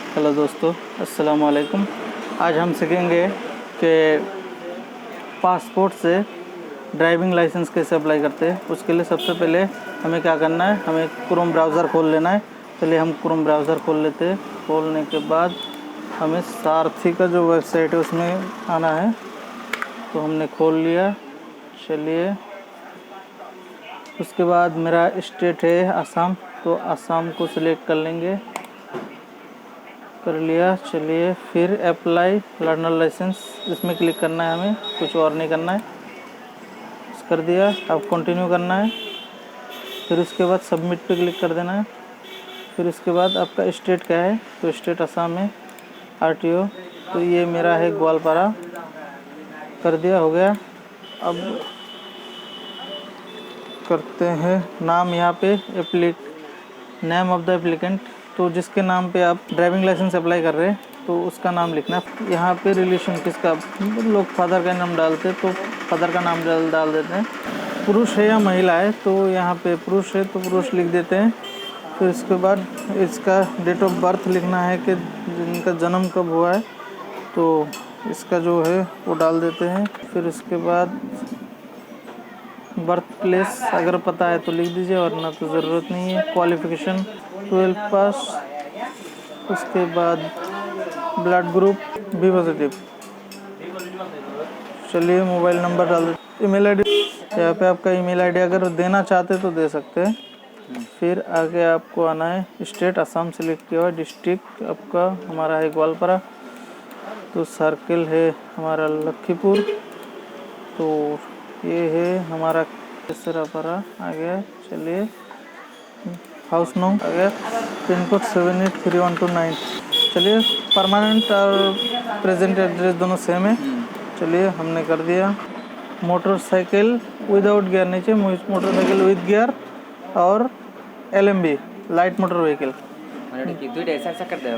Hello दोस्तों, अस्सलाम वालेकुम। आज हम सीखेंगे कि पासपोर्ट से ड्राइविंग लाइसेंस कैसे अप्लाई करते हैं। उसके लिए सबसे पहले हमें क्या करना है, हमें क्रोम ब्राउज़र खोल लेना है। चलिए हम क्रोम ब्राउज़र खोल लेते हैं। खोलने के बाद हमें सारथी का जो वेबसाइट है उसमें आना है, तो हमने खोल लिया। चलिए उसके बाद मेरा स्टेट है आसाम, तो आसाम को सिलेक्ट कर लेंगे। कर लिया। चलिए फिर अप्लाई लर्नर लाइसेंस, इसमें क्लिक करना है, हमें कुछ और नहीं करना है। कर दिया। अब कंटिन्यू करना है। फिर उसके बाद सबमिट पे क्लिक कर देना है। फिर उसके बाद आपका स्टेट क्या है, तो स्टेट असम है। आरटीओ तो ये मेरा है ग्वालपारा। कर दिया, हो गया। अब करते हैं नाम, यहाँ पे नेम ऑफ द एप्लीकेंट, तो जिसके नाम पे आप ड्राइविंग लाइसेंस अप्लाई कर रहे हैं तो उसका नाम लिखना है। यहाँ पे रिलेशन किसका, लोग फादर का नाम डालते तो फादर का नाम डाल देते हैं। पुरुष है या महिला है, तो यहाँ पे पुरुष है तो पुरुष लिख देते हैं। फिर उसके बाद इसका डेट ऑफ बर्थ लिखना है कि जिनका जन्म कब हुआ है, तो इसका जो है वो डाल देते हैं। फिर उसके बाद बर्थ प्लेस अगर पता है तो लिख दीजिए, वरना तो ज़रूरत नहीं है। क्वालिफ़िकेशन 12 पास। उसके बाद ब्लड ग्रुप बी पॉजिटिव। चलिए मोबाइल नंबर डाल दीजिए। ईमेल आईडी, यहाँ पे आपका ईमेल आईडी अगर देना चाहते तो दे सकते हैं। फिर आगे आपको आना है, स्टेट असम सेलेक्ट किया हुआ, डिस्ट्रिक्ट आपका हमारा है ग्वालपारा, तो सर्किल है हमारा लखीपुर, तो ये है हमारा केसरापारा आ गया। चलिए हाउस नंबर आ गया, पिन कोड 783129। चलिए परमानेंट और प्रेजेंट एड्रेस दोनों सेम है। चलिए हमने कर दिया। मोटरसाइकिल विदाउट गियर नीचे, मोटरसाइकिल विद गियर और LMB लाइट मोटर व्हीकल ऐसा कर दो,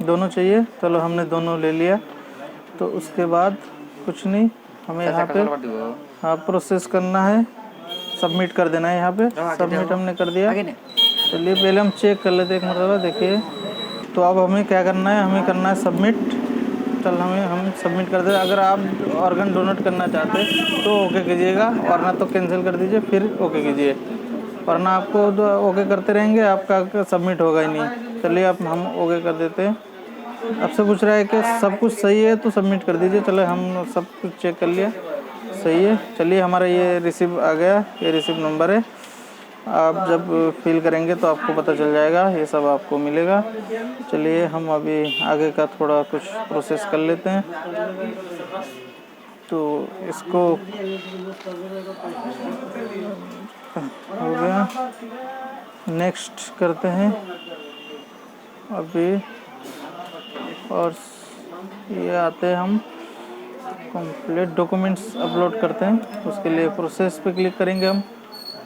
दोनों चाहिए। चलो हमने दोनों ले लिया। तो उसके बाद कुछ नहीं, हमें यहाँ पे हाँ प्रोसेस करना है, सबमिट कर देना है। यहाँ पे सबमिट हमने कर दिया। चलिए पहले हम चेक कर लेते हैं एक मरतबा, देखिए। तो अब हमें क्या करना है, हमें करना है सबमिट। हम सबमिट कर दें। अगर आप ऑर्गन डोनेट करना चाहते हैं तो ओके कीजिएगा, वरना तो कैंसिल कर दीजिए, फिर ओके कीजिए, वरना आपको जो ओके करते रहेंगे आपका सबमिट होगा ही नहीं। चलिए अब हम ओके कर देते हैं। आपसे पूछ रहा है कि सब कुछ सही है तो सबमिट कर दीजिए। चलो हम सब कुछ चेक कर लिया, सही है। चलिए हमारा ये रिसीव आ गया, ये रिसीव नंबर है। आप जब फिल करेंगे तो आपको पता चल जाएगा, ये सब आपको मिलेगा। चलिए हम अभी आगे का थोड़ा कुछ प्रोसेस कर लेते हैं। तो इसको हो गया, नेक्स्ट करते हैं अभी। और ये आते हैं हम कंप्लीट डॉक्यूमेंट्स अपलोड करते हैं, उसके लिए प्रोसेस पे क्लिक करेंगे हम।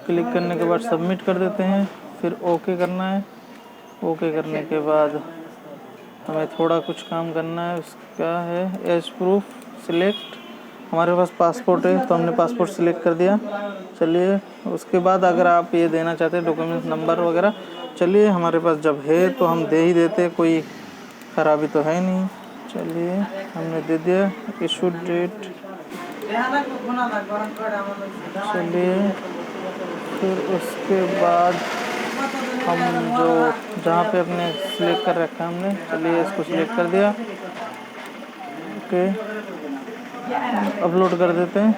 क्लिक करने के बाद सबमिट कर देते हैं, फिर ओके करना है। ओके करने के बाद हमें थोड़ा कुछ काम करना है, उसका है एज प्रूफ सिलेक्ट। हमारे पास पासपोर्ट है तो हमने पासपोर्ट सिलेक्ट कर दिया। चलिए उसके बाद अगर आप ये देना चाहते हैं डॉक्यूमेंट नंबर वगैरह, चलिए हमारे पास जब है तो हम दे ही देते, कोई खराबी तो है नहीं। चलिए हमने दे दिया। इशू डेट, चलिए फिर उसके बाद हम जो जहाँ पे अपने सिलेक्ट कर रखा है हमने, चलिए इसको सिलेक्ट कर दिया। ओके अपलोड कर देते हैं।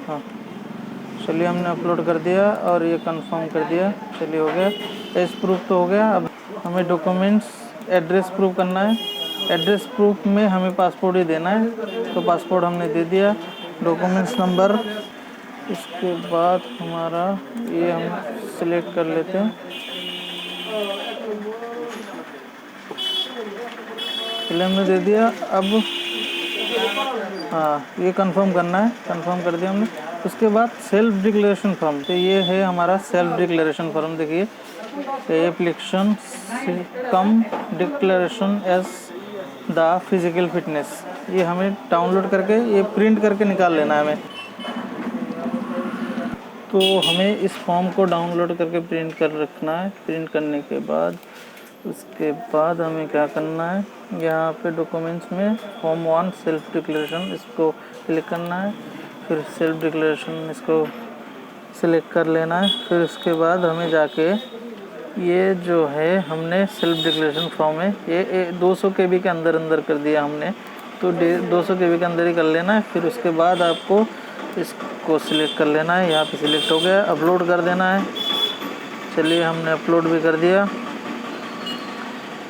हाँ चलिए हमने अपलोड कर दिया और ये कंफर्म कर दिया। चलिए हो गया, एज प्रूफ तो हो गया। अब हमें डॉक्यूमेंट्स एड्रेस प्रूफ करना है। एड्रेस प्रूफ में हमें पासपोर्ट ही देना है, तो पासपोर्ट हमने दे दिया। डॉक्यूमेंट्स नंबर, उसके बाद हमारा ये हम सिलेक्ट कर लेते हैं। चलिए हमने दे दिया। अब हाँ ये कंफर्म करना है, कंफर्म कर दिया हमने। उसके बाद सेल्फ डिक्लेरेशन फॉर्म, तो ये है हमारा सेल्फ डिक्लेरेशन फॉर्म। देखिए application cum declaration as the physical fitness, ये हमें डाउनलोड करके ये प्रिंट करके निकाल लेना है हमें। तो हमें इस फॉर्म को डाउनलोड करके प्रिंट कर रखना है। प्रिंट करने के बाद उसके बाद हमें क्या करना है, यहाँ पे डॉक्यूमेंट्स में फॉर्म 1 सेल्फ डिक्लेरेशन इसको क्लिक करना है। फिर सेल्फ डिक्लेरेशन इसको सिलेक्ट कर लेना है। फिर उसके बाद हमें जाके ये जो है हमने सेल्फ डिक्लेरेशन फॉर्म है ये 200 KB के अंदर कर दिया हमने, तो 200 KB के अंदर ही कर लेना है। फिर उसके बाद आपको इसको सिलेक्ट कर लेना है। यहाँ पे सिलेक्ट हो गया, अपलोड कर देना है। चलिए हमने अपलोड भी कर दिया।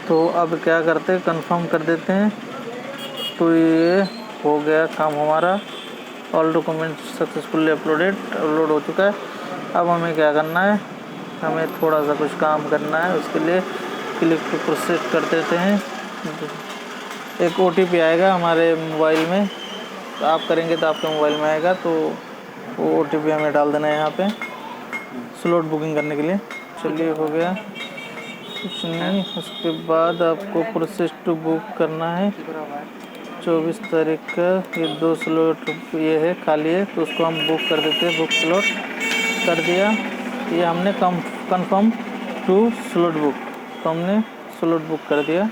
तो अब क्या करते हैं, कंफर्म कर देते हैं। तो ये हो गया काम हमारा, ऑल डॉक्यूमेंट सक्सेसफुली अपलोड हो चुका है। अब हमें क्या करना है, हमें थोड़ा सा कुछ काम करना है। उसके लिए क्लिक टू प्रोसेस कर देते हैं। एक OTP आएगा हमारे मोबाइल में, तो आप करेंगे तो आपके मोबाइल में आएगा, तो वो OTP हमें डाल देना है यहाँ पे स्लॉट बुकिंग करने के लिए। चलिए हो गया, कुछ नहीं। उसके बाद आपको प्रोसेस टू बुक करना है 24 तारीख का। ये 2 स्लॉट ये है खाली है, तो उसको हम बुक कर देते हैं। बुक स्लॉट कर दिया। ये हमने कंफर्म टू स्लॉट बुक, तो हमने स्लॉट बुक कर दिया,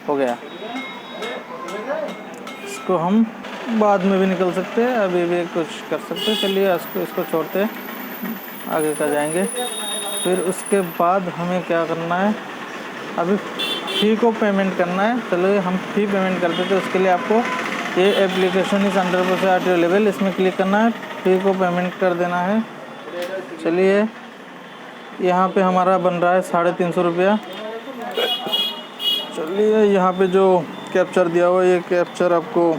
हो गया। इसको हम बाद में भी निकल सकते हैं, अभी भी कुछ कर सकते हैं। चलिए इसको छोड़ते हैं, आगे का जाएंगे। फिर उसके बाद हमें क्या करना है, अभी फ़ी को पेमेंट करना है। चलो हम फ़ी पेमेंट करते थे, उसके लिए आपको ये एप्लीकेशन इस 100% RTO लेवल, इसमें क्लिक करना है, फ़ी को पेमेंट कर देना है। चलिए यहाँ पे हमारा बन रहा है 350 रुपया। चलिए यहाँ पे जो कैप्चर दिया हुआ है, ये कैप्चर आपको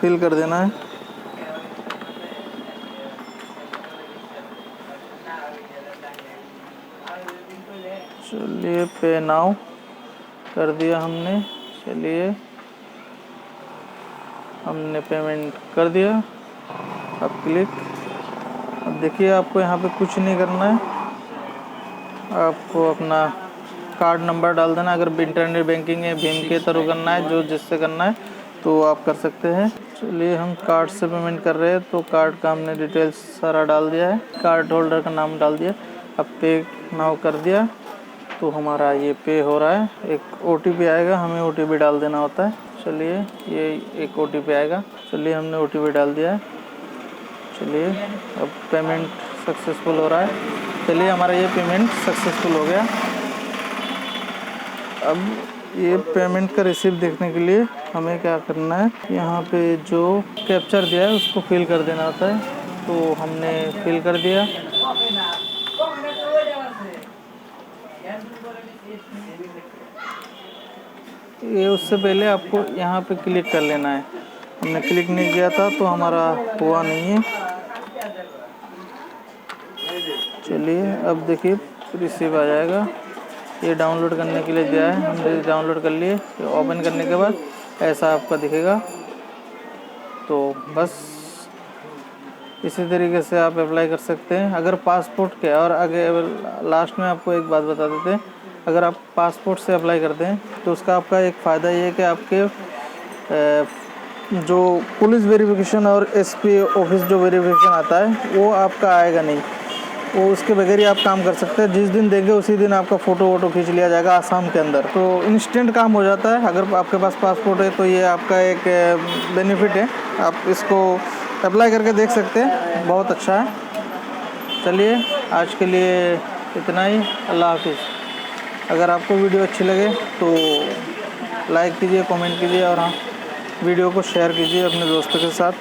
फिल कर देना है। चलिए पे नाउ कर दिया हमने। चलिए हमने पेमेंट कर दिया, अब क्लिक। अब देखिए आपको यहाँ पे कुछ नहीं करना है, आपको अपना कार्ड नंबर डाल देना। अगर इंटरनेट बैंकिंग है, भीम के थ्रू करना है, जो जिससे करना है तो आप कर सकते हैं। चलिए हम कार्ड से पेमेंट कर रहे हैं, तो कार्ड का हमने डिटेल्स सारा डाल दिया है, कार्ड होल्डर का नाम डाल दिया। अब पे नाउ कर दिया, तो हमारा ये पे हो रहा है। एक OTP आएगा, हमें OTP डाल देना होता है। चलिए ये एक OTP आएगा, चलिए हमने OTP डाल दिया है। चलिए अब पेमेंट सक्सेसफुल हो रहा है। चलिए हमारा ये पेमेंट सक्सेसफुल हो गया। अब ये पेमेंट का रिसीप्ट देखने के लिए हमें क्या करना है, यहाँ पे जो कैप्चर दिया है उसको फिल कर देना होता है, तो हमने फिल कर दिया। ये उससे पहले आपको यहाँ पे क्लिक कर लेना है, हमने क्लिक नहीं किया था तो हमारा हुआ नहीं है। चलिए अब देखिए रिसीव आ जाएगा। ये डाउनलोड करने के लिए दिया है, हमने डाउनलोड कर लिए। ओपन करने के बाद ऐसा आपका दिखेगा। तो बस इसी तरीके से आप अप्लाई कर सकते हैं। अगर पासपोर्ट के, और आगे लास्ट में आपको एक बात बता देते हैं, अगर आप पासपोर्ट से अप्लाई करते हैं तो उसका आपका एक फ़ायदा ये है कि आपके जो पुलिस वेरिफिकेशन और SP ऑफिस जो वेरिफिकेशन आता है वो आपका आएगा नहीं, वो उसके बगैर ही आप काम कर सकते हैं। जिस दिन देंगे उसी दिन आपका फ़ोटो खींच लिया जाएगा आसाम के अंदर, तो इंस्टेंट काम हो जाता है। अगर आपके पास पासपोर्ट है तो ये आपका एक बेनिफिट है, आप इसको अप्लाई करके देख सकते हैं, बहुत अच्छा है। चलिए आज के लिए इतना ही, अल्लाह हाफिज़। अगर आपको वीडियो अच्छी लगे तो लाइक कीजिए, कमेंट कीजिए, और हाँ वीडियो को शेयर कीजिए अपने दोस्तों के साथ।